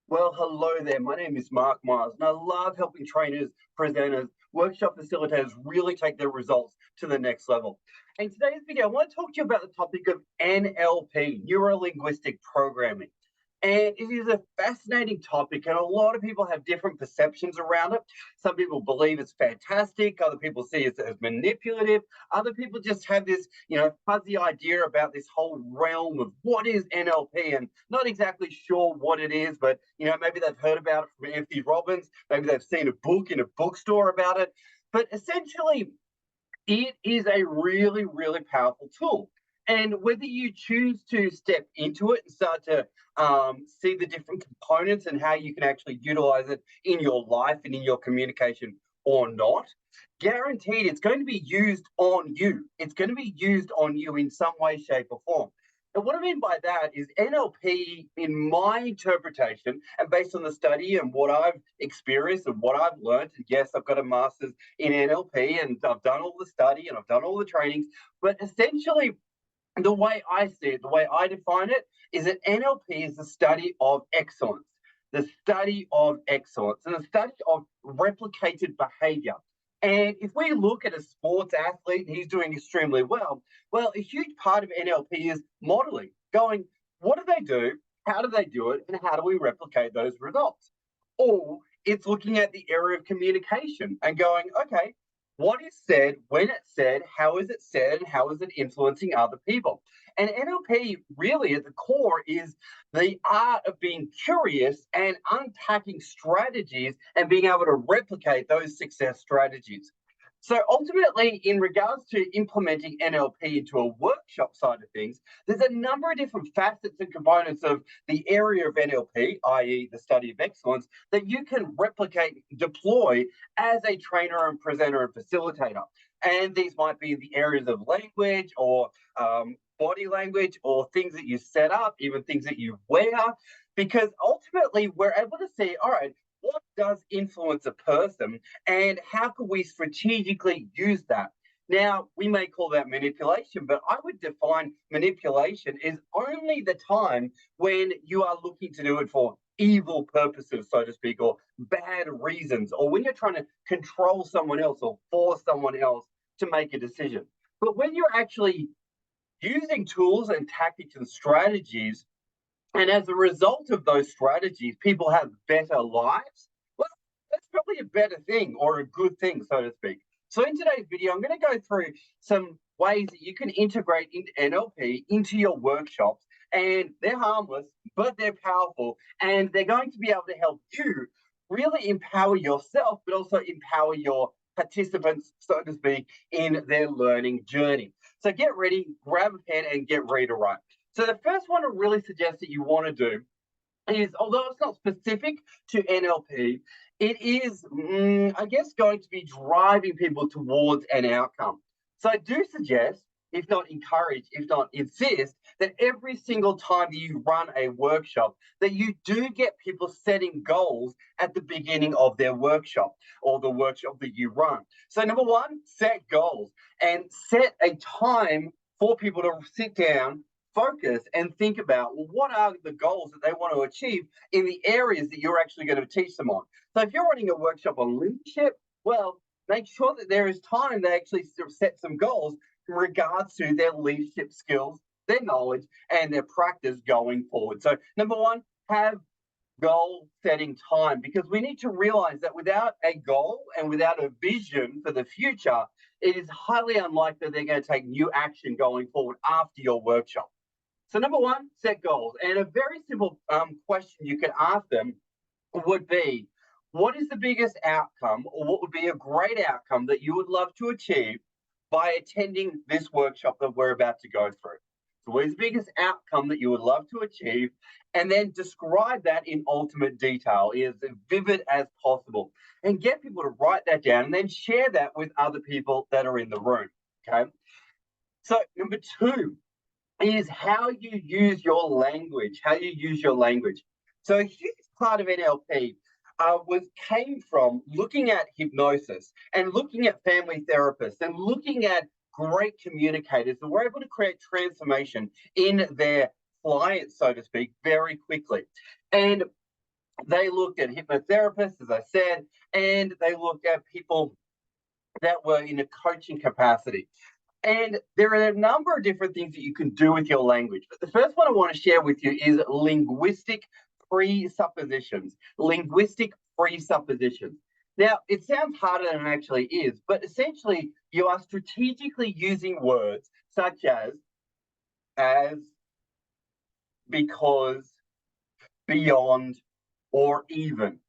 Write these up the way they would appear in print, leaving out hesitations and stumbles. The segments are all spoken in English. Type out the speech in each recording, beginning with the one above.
Well, hello there. My name is Mark Myers, and I love helping trainers, presenters, workshop facilitators really take their results to the next level. In today's video, I want to talk to you about the topic of NLP, neuro linguistic programming. And it is a fascinating topic, and a lot of people have different perceptions around it. Some people believe it's fantastic, other people see it as manipulative, other people just have this, fuzzy idea about this whole realm of what is NLP and not exactly sure what it is, but maybe they've heard about it from Anthony Robbins, maybe they've seen a book in a bookstore about it. But essentially, it is a really, really powerful tool. And whether you choose to step into it and start to see the different components and how you can actually utilize it in your life and in your communication or not, guaranteed it's going to be used on you. It's going to be used on you in some way, shape, or form. And what I mean by that is NLP, in my interpretation, and based on the study and what I've experienced and what I've learned, and yes, I've got a master's in NLP and I've done all the study and I've done all the trainings, but essentially, the way I see it, the way I define it, is that NLP is the study of excellence, the study of excellence, and the study of replicated behavior. And if we look at a sports athlete, he's doing extremely well. Well, a huge part of NLP is modeling, going, what do they do? How do they do it? And how do we replicate those results? Or it's looking at the area of communication and going, okay, what is said, when it's said, how is it said, and how is it influencing other people? And NLP really at the core is the art of being curious and unpacking strategies and being able to replicate those success strategies. So ultimately, in regards to implementing NLP into a workshop side of things, there's a number of different facets and components of the area of NLP, i.e. the study of excellence, that you can replicate, deploy as a trainer and presenter and facilitator. And these might be the areas of language or body language or things that you set up, even things that you wear, because ultimately we're able to see, all right, what does influence a person and how can we strategically use that? Now, we may call that manipulation, but I would define manipulation as only the time when you are looking to do it for evil purposes, so to speak, or bad reasons, or when you're trying to control someone else or force someone else to make a decision. But when you're actually using tools and tactics and strategies, and as a result of those strategies, people have better lives, well, that's probably a better thing or a good thing, so to speak. So in today's video, I'm going to go through some ways that you can integrate into NLP into your workshops. And they're harmless, but they're powerful. And they're going to be able to help you really empower yourself, but also empower your participants, so to speak, in their learning journey. So get ready, grab a pen, and get ready to write. So the first one I really suggest that you want to do is, although it's not specific to NLP, it is, I guess, going to be driving people towards an outcome. So I do suggest, if not encourage, if not insist, that every single time that you run a workshop, that you do get people setting goals at the beginning of their workshop or the workshop that you run. So number one, set goals and set a time for people to sit down, focus, and think about, well, what are the goals that they want to achieve in the areas that you're actually going to teach them on. So if you're running a workshop on leadership, well, make sure that there is time to actually set some goals in regards to their leadership skills, their knowledge, and their practice going forward. So number one, have goal setting time, because we need to realize that without a goal and without a vision for the future, it is highly unlikely they're going to take new action going forward after your workshop. So number one, set goals. And a very simple question you could ask them would be, what is the biggest outcome, or what would be a great outcome that you would love to achieve by attending this workshop that we're about to go through? So what is the biggest outcome that you would love to achieve? And then describe that in ultimate detail, as vivid as possible, and get people to write that down and then share that with other people that are in the room, okay? So number two is how you use your language, how you use your language. So a huge part of NLP came from looking at hypnosis and looking at family therapists and looking at great communicators that were able to create transformation in their clients, so to speak, very quickly. And They looked at hypnotherapists, as I said, and they looked at people that were in a coaching capacity. And there are a number of different things that you can do with your language. But the first one I want to share with you is linguistic presuppositions. Linguistic presuppositions. Now, it sounds harder than it actually is, but essentially, you are strategically using words such as, because, beyond, or even.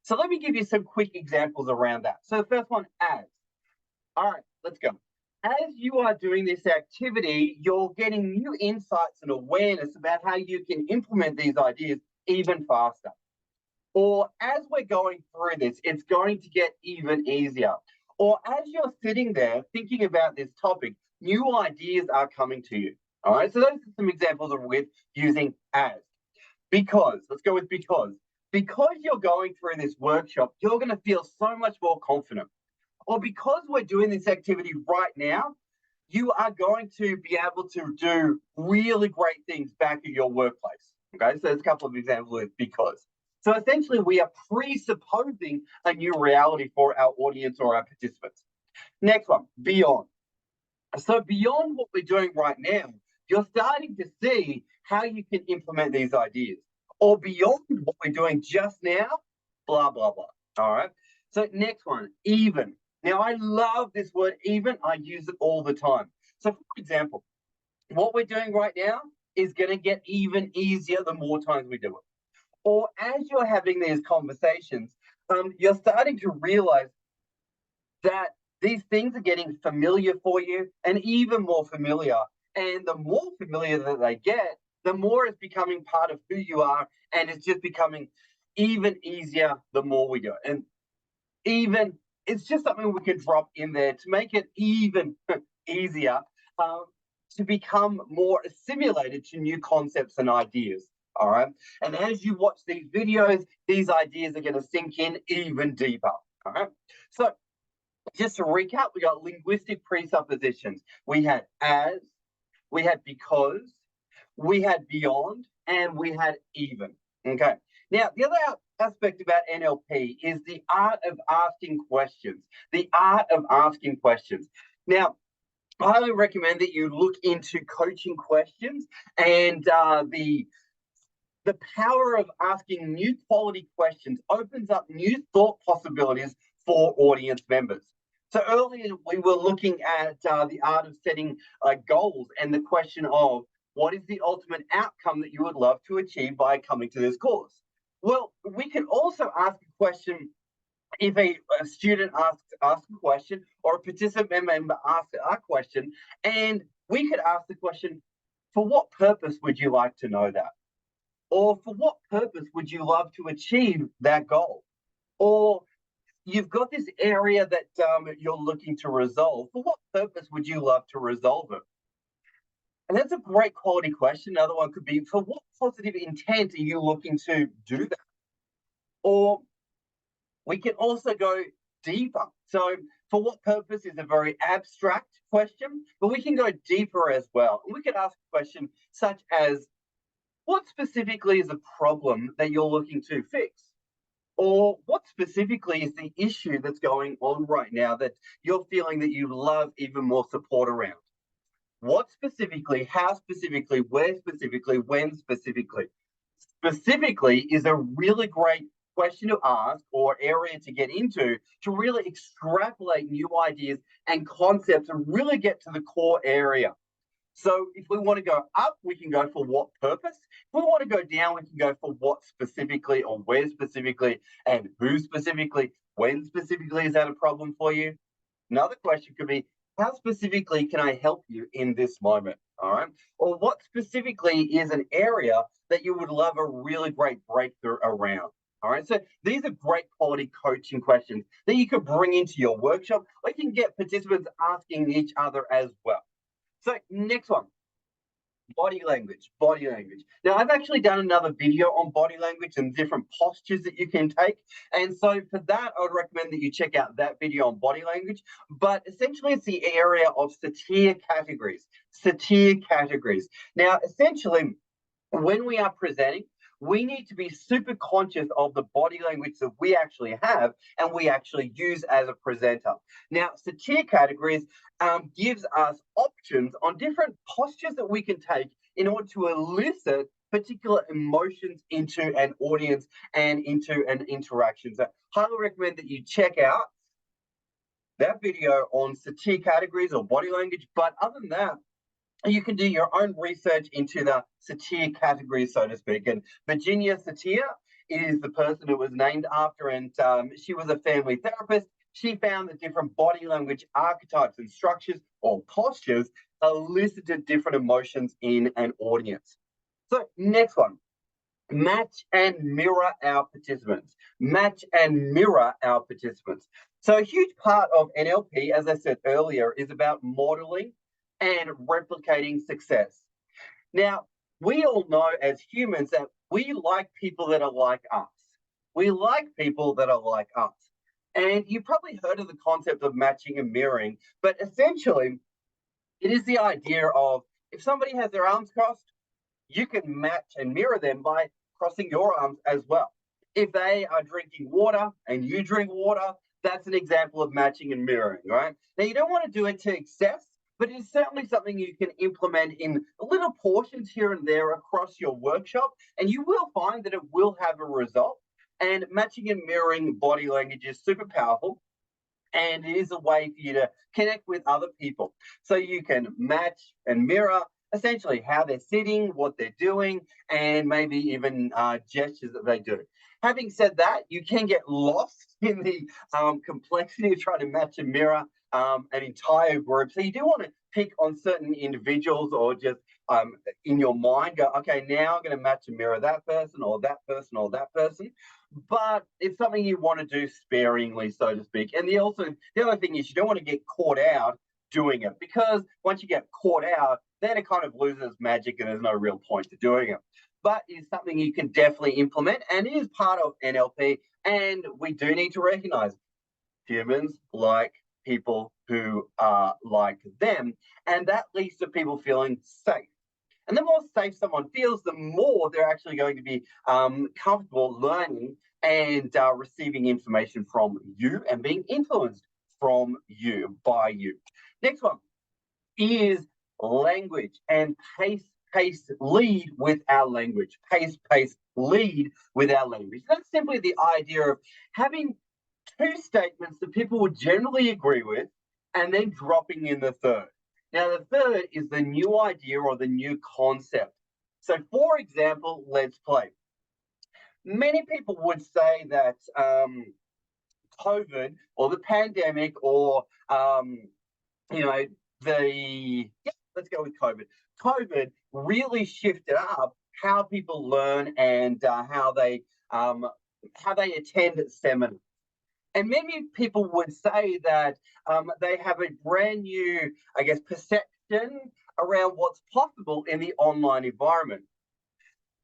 So let me give you some quick examples around that. So the first one, as. All right, let's go. As you are doing this activity, you're getting new insights and awareness about how you can implement these ideas even faster. Or as we're going through this, it's going to get even easier. Or as you're sitting there thinking about this topic, new ideas are coming to you. All right, so those are some examples of with using as. Because, let's go with because. Because you're going through this workshop, you're going to feel so much more confident. Or because we're doing this activity right now, you are going to be able to do really great things back at your workplace. Okay, so there's a couple of examples with because. So essentially, we are presupposing a new reality for our audience or our participants. Next one, beyond. So beyond what we're doing right now, you're starting to see how you can implement these ideas. Or beyond what we're doing just now, blah, blah, blah. All right. So next one, even. Now, I love this word even. I use it all the time. So, for example, what we're doing right now is going to get even easier the more times we do it. Or as you're having these conversations, you're starting to realize that these things are getting familiar for you and even more familiar. And the more familiar that they get, the more it's becoming part of who you are. And it's just becoming even easier the more we do it. And even it's just something we can drop in there to make it even easier to become more assimilated to new concepts and ideas. All right. And as you watch these videos, these ideas are going to sink in even deeper. All right. So just to recap, we got linguistic presuppositions. We had as, we had because, we had beyond, and we had even. Okay. Now, the other aspect about NLP is the art of asking questions. The art of asking questions. Now, I highly recommend that you look into coaching questions and the power of asking new quality questions opens up new thought possibilities for audience members. So earlier we were looking at the art of setting goals and the question of what is the ultimate outcome that you would love to achieve by coming to this course? Well, we can also ask a question if a student asks a question or a participant member asks a question, and we could ask the question, for what purpose would you like to know that? Or for what purpose would you love to achieve that goal? Or you've got this area that you're looking to resolve. For what purpose would you love to resolve it? And that's a great quality question. Another one could be, for what positive intent are you looking to do that? Or we can also go deeper. So, for what purpose is a very abstract question, but we can go deeper as well. We could ask a question such as, what specifically is a problem that you're looking to fix? Or what specifically is the issue that's going on right now that you're feeling that you love even more support around? What specifically, how specifically, where specifically, when specifically? Specifically is a really great question to ask or area to get into to really extrapolate new ideas and concepts and really get to the core area. So if we want to go up, we can go for what purpose. If we want to go down, we can go for what specifically or where specifically and who specifically, when specifically is that a problem for you? Another question could be, how specifically can I help you in this moment? All right. Or what specifically is an area that you would love a really great breakthrough around? All right. So these are great quality coaching questions that you could bring into your workshop, or you can get participants asking each other as well. So next one, body language, body language. Now, I've actually done another video on body language and different postures that you can take. And so for that, I would recommend that you check out that video on body language. But essentially, it's the area of satire categories. Satire categories. Now, essentially, when we are presenting, we need to be super conscious of the body language that we actually have and we actually use as a presenter. Now, satire categories gives us options on different postures that we can take in order to elicit particular emotions into an audience and into an interaction. So highly recommend that you check out that video on satire categories or body language. But other than that, you can do your own research into the satire categories, so to speak. And Virginia Satir is the person who was named after, and she was a family therapist. She found that different body language archetypes and structures or postures elicited different emotions in an audience. So next one, match and mirror our participants. Match and mirror our participants. So a huge part of NLP, as I said earlier, is about modeling and replicating success. Now, we all know as humans that we like people that are like us. We like people that are like us. And you've probably heard of the concept of matching and mirroring, but essentially, it is the idea of if somebody has their arms crossed, you can match and mirror them by crossing your arms as well. If they are drinking water and you drink water, that's an example of matching and mirroring, right? Now, you don't want to do it to excess, but it's certainly something you can implement in little portions here and there across your workshop, and you will find that it will have a result. And matching and mirroring body language is super powerful, and it is a way for you to connect with other people. So you can match and mirror essentially how they're sitting, what they're doing, and maybe even gestures that they do. Having said that, you can get lost in the complexity of trying to match and mirror an entire group. So you do want to pick on certain individuals or just in your mind go, okay, now I'm going to match and mirror that person or that person or that person. But it's something you want to do sparingly, so to speak. And the other thing is you don't want to get caught out doing it, because once you get caught out, then it kind of loses magic and there's no real point to doing it. But it's something you can definitely implement and is part of NLP. And we do need to recognize humans like people who are like them. And that leads to people feeling safe. And the more safe someone feels, the more they're actually going to be comfortable learning and receiving information from you and being influenced from you, by you. Next one is language and pace, lead with our language. Pace, lead with our language. That's simply the idea of having two statements that people would generally agree with and then dropping in the third. Now, the third is the new idea or the new concept. So, for example, let's play. Many people would say that COVID or the pandemic or, let's go with COVID. COVID really shifted up how people learn and how they attend seminars. And many people would say that they have a brand new, perception around what's possible in the online environment.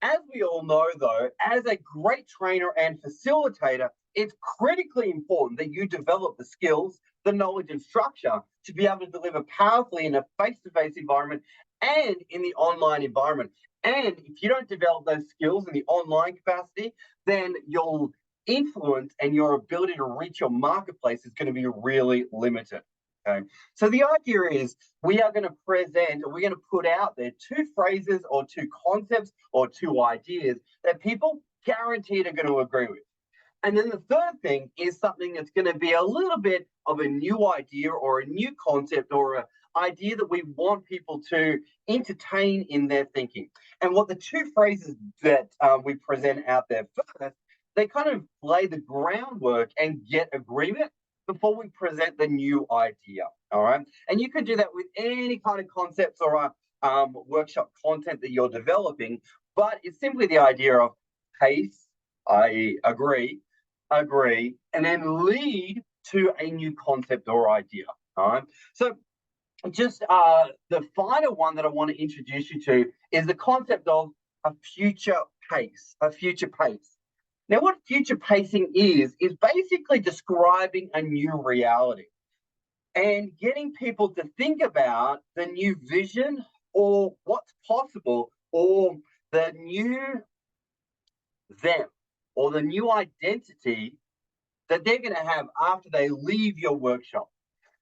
As we all know, though, as a great trainer and facilitator, it's critically important that you develop the skills, the knowledge and structure to be able to deliver powerfully in a face-to-face environment and in the online environment. And if you don't develop those skills in the online capacity, then you'll influence and your ability to reach your marketplace is going to be really limited. Okay. So the idea is we are going to present or we're going to put out there two phrases or two concepts or two ideas that people guaranteed are going to agree with. And then the third thing is something that's going to be a little bit of a new idea or a new concept or an idea that we want people to entertain in their thinking. And what the two phrases that we present out there first, they kind of lay the groundwork and get agreement before we present the new idea, all right? And you can do that with any kind of concepts or workshop content that you're developing, but it's simply the idea of pace, i.e. agree, and then lead to a new concept or idea, all right? So just the final one that I want to introduce you to is the concept of a future pace. Now, what future pacing is basically describing a new reality and getting people to think about the new vision or what's possible or the new them or the new identity that they're going to have after they leave your workshop.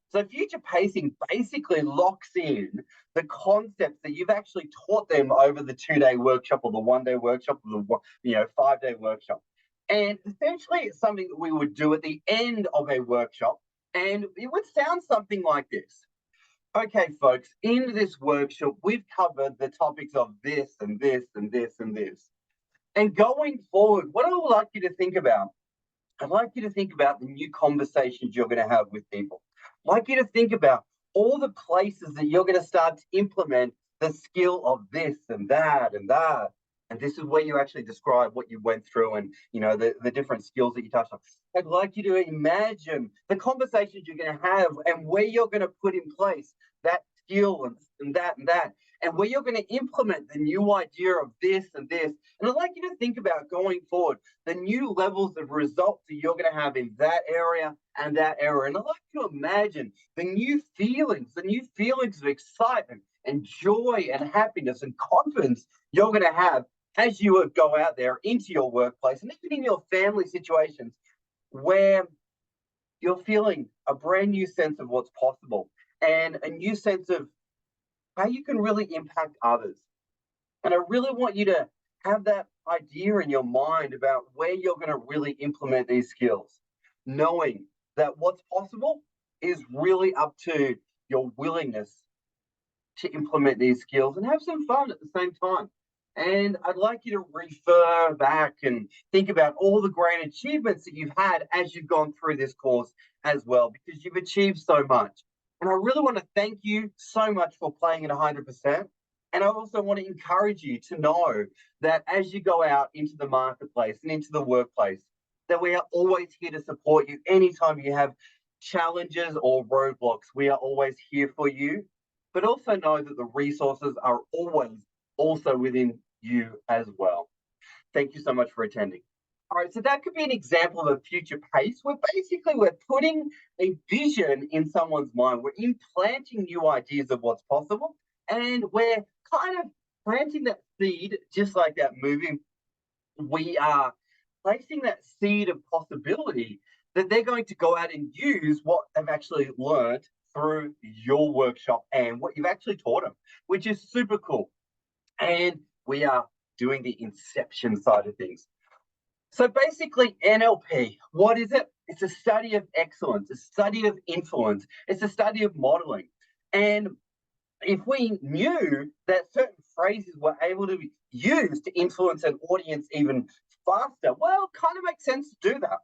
So future pacing basically locks in the concepts that you've actually taught them over the 2-day workshop or the 1-day workshop or the 5-day workshop. And essentially it's something that we would do at the end of a workshop, and it would sound something like this. Okay, folks, in this workshop, we've covered the topics of this and this and this and this. And going forward, what I would like you to think about, I'd like you to think about the new conversations you're going to have with people. I'd like you to think about all the places that you're going to start to implement the skill of this and that and that. And this is where you actually describe what you went through and, the different skills that you touched on. I'd like you to imagine the conversations you're going to have and where you're going to put in place that skill and that and that, and where you're going to implement the new idea of this and this. And I'd like you to think about going forward the new levels of results that you're going to have in that area and that area. And I'd like you to imagine the new feelings of excitement and joy and happiness and confidence you're going to have as you go out there into your workplace and even in your family situations where you're feeling a brand new sense of what's possible and a new sense of how you can really impact others. And I really want you to have that idea in your mind about where you're going to really implement these skills, knowing that what's possible is really up to your willingness to implement these skills and have some fun at the same time. And I'd like you to refer back and think about all the great achievements that you've had as you've gone through this course as well, because you've achieved so much. And I really want to thank you so much for playing at 100%. And I also want to encourage you to know that as you go out into the marketplace and into the workplace, that we are always here to support you anytime you have challenges or roadblocks. We are always here for you, but also know that the resources are always also within you as well. Thank you so much for attending. All right, so that could be an example of a future pace where basically we're putting a vision in someone's mind. We're implanting new ideas of what's possible, and we're kind of planting that seed, just like that movie. We are placing that seed of possibility that they're going to go out and use what they've actually learned through your workshop and what you've actually taught them, which is super cool. And we are doing the inception side of things. So basically, NLP, what is it? It's a study of excellence, a study of influence. It's a study of modeling. And if we knew that certain phrases were able to be used to influence an audience even faster, well, it kind of makes sense to do that.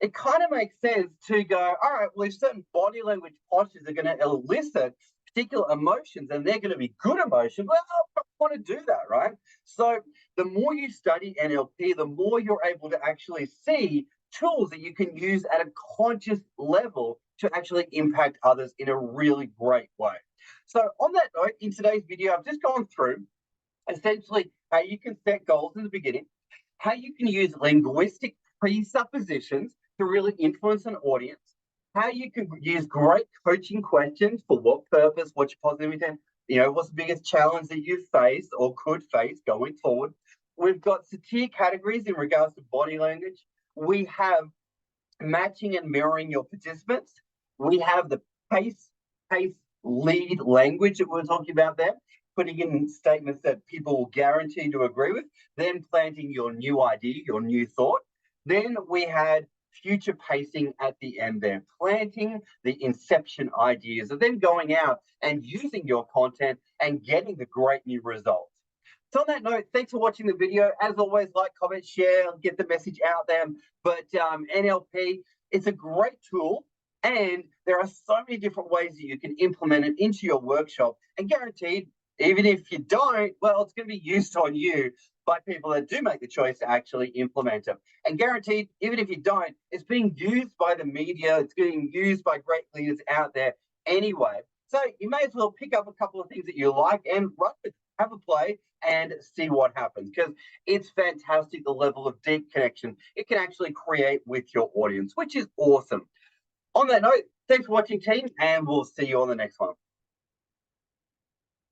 It kind of makes sense to go, all right, well, if certain body language postures are going to elicit particular emotions and they're going to be good emotions, well, I want to do that, right? So the more you study NLP, the more you're able to actually see tools that you can use at a conscious level to actually impact others in a really great way. So on that note, in today's video, I've just gone through essentially how you can set goals in the beginning, how you can use linguistic presuppositions to really influence an audience, how you can use great coaching questions for what purpose, what's your positive intent, what's the biggest challenge that you face or could face going forward. We've got satire categories in regards to body language. We have matching and mirroring your participants. We have the pace, lead language that we're talking about there, putting in statements that people will guarantee to agree with, then planting your new idea, your new thought. Then we had future pacing at the end there, planting the inception ideas, and then going out and using your content and getting the great new results. So on that note, thanks for watching the video. As always, like, comment, share, get the message out there. But NLP, it's a great tool, and there are so many different ways that you can implement it into your workshop, and guaranteed, even if you don't, well, it's going to be used on you by people that do make the choice to actually implement it. And guaranteed, even if you don't, it's being used by the media, it's being used by great leaders out there anyway. So you may as well pick up a couple of things that you like and run it, have a play and see what happens, because it's fantastic the level of deep connection it can actually create with your audience, which is awesome. On that note, thanks for watching, team, and we'll see you on the next one.